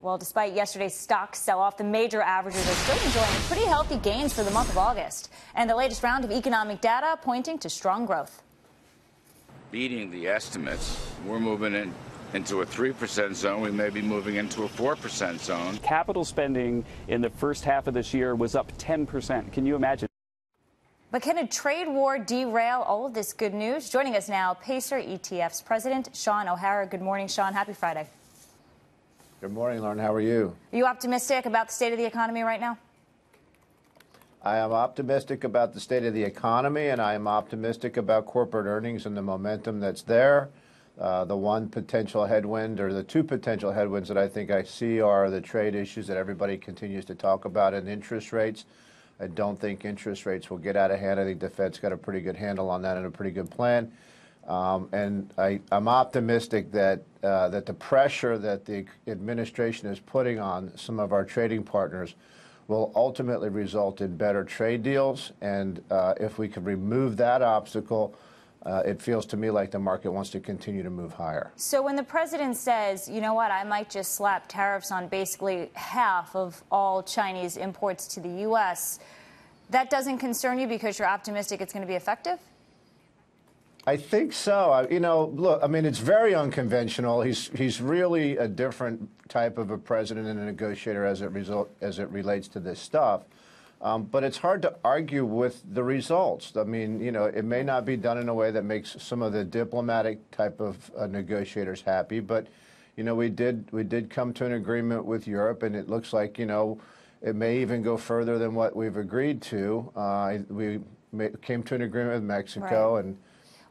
Well, despite yesterday's stock sell-off, the major averages are still enjoying pretty healthy gains for the month of August. And the latest round of economic data pointing to strong growth. Beating the estimates, we're moving into a 3% zone. We may be moving into a 4% zone. Capital spending in the first half of this year was up 10%. Can you imagine? But can a trade war derail all of this good news? Joining us now, Pacer ETFs President Sean O'Hara. Good morning, Sean. Happy Friday. Good morning, Lauren. How are you? Are you optimistic about the state of the economy right now? I am optimistic about the state of the economy, and I am optimistic about corporate earnings and the momentum that's there. The one potential headwind, or the two potential headwinds that I think I see, are the trade issues that everybody continues to talk about and interest rates. I don't think interest rates will get out of hand. I think the Fed's got a pretty good handle on that and a pretty good plan. And I'm optimistic that that the pressure that the administration is putting on some of our trading partners will ultimately result in better trade deals. And if we could remove that obstacle, it feels to me like the market wants to continue to move higher. So when the president says, you know what, I might just slap tariffs on basically half of all Chinese imports to the U.S., that doesn't concern you because you're optimistic it's going to be effective? I think so. You know, look, I mean, it's very unconventional. He's really a different type of a president and a negotiator as it relates to this stuff. But it's hard to argue with the results. I mean, you know, it may not be done in a way that makes some of the diplomatic type of negotiators happy, but you know, we did come to an agreement with Europe, and it looks like, you know, it may even go further than what we've agreed to. We came to an agreement with Mexico, right. And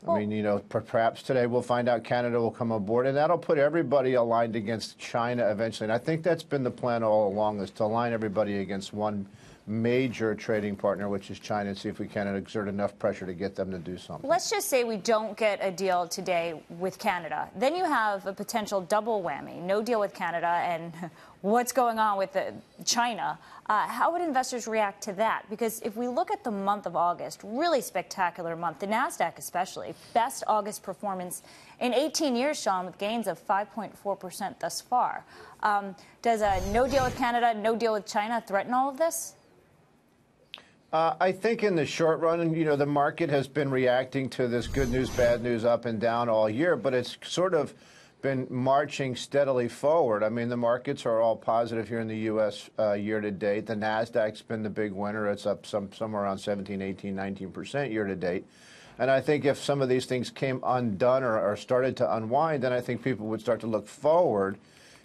I mean, you know, perhaps today we'll find out Canada will come aboard, and that'll put everybody aligned against China eventually. And I think that's been the plan all along, is to align everybody against one major trading partner, which is China, and see if we can exert enough pressure to get them to do something. Let's just say we don't get a deal today with Canada. Then you have a potential double whammy, no deal with Canada and what's going on with China. How would investors react to that? Because if we look at the month of August, really spectacular month, the NASDAQ especially, best August performance in 18 years, Sean, with gains of 5.4% thus far. Does a no deal with Canada, no deal with China threaten all of this? I think in the short run, you know, the market has been reacting to this good news, bad news, up and down all year, but it's sort of been marching steadily forward. I mean, the markets are all positive here in the U.S. Year to date. The NASDAQ's been the big winner. It's up somewhere around 17, 18, 19% year to date. And I think if some of these things came undone or started to unwind, then I think people would start to look forward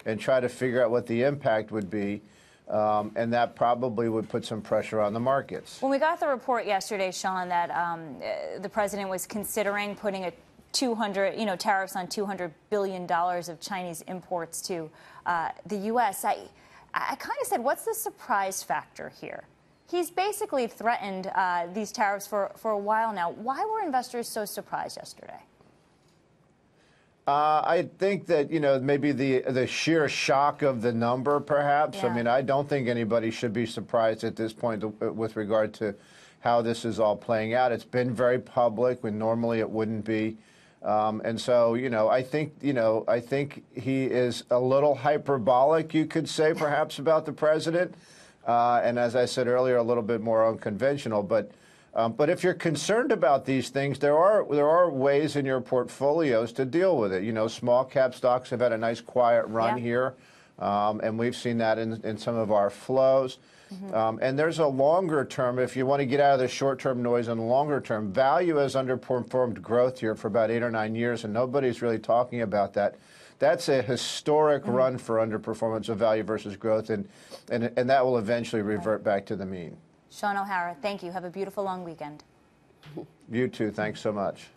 and try to figure out what the impact would be. And that probably would put some pressure on the markets. When we got the report yesterday, Sean, that the president was considering putting a tariffs on $200 billion of Chinese imports to the U.S., I kind of said, what's the surprise factor here? He's basically threatened these tariffs for a while now. Why were investors so surprised yesterday? I think that, you know, maybe the sheer shock of the number, perhaps. Yeah. I mean, I don't think anybody should be surprised at this point with regard to how this is all playing out. It's been very public when normally it wouldn't be. And so, you know, I think he is a little hyperbolic, you could say, perhaps, about the president. And as I said earlier, a little bit more unconventional. But if you're concerned about these things, there are ways in your portfolios to deal with it. You know, small cap stocks have had a nice quiet run here, and we've seen that in some of our flows. Mm-hmm. And there's a longer term, if you want to get out of the short-term noise and longer term, value has underperformed growth here for about 8 or 9 years, and nobody's really talking about that. That's a historic run for underperformance of value versus growth, and that will eventually revert back to the mean. Sean O'Hara, thank you. Have a beautiful long weekend. You too. Thanks so much.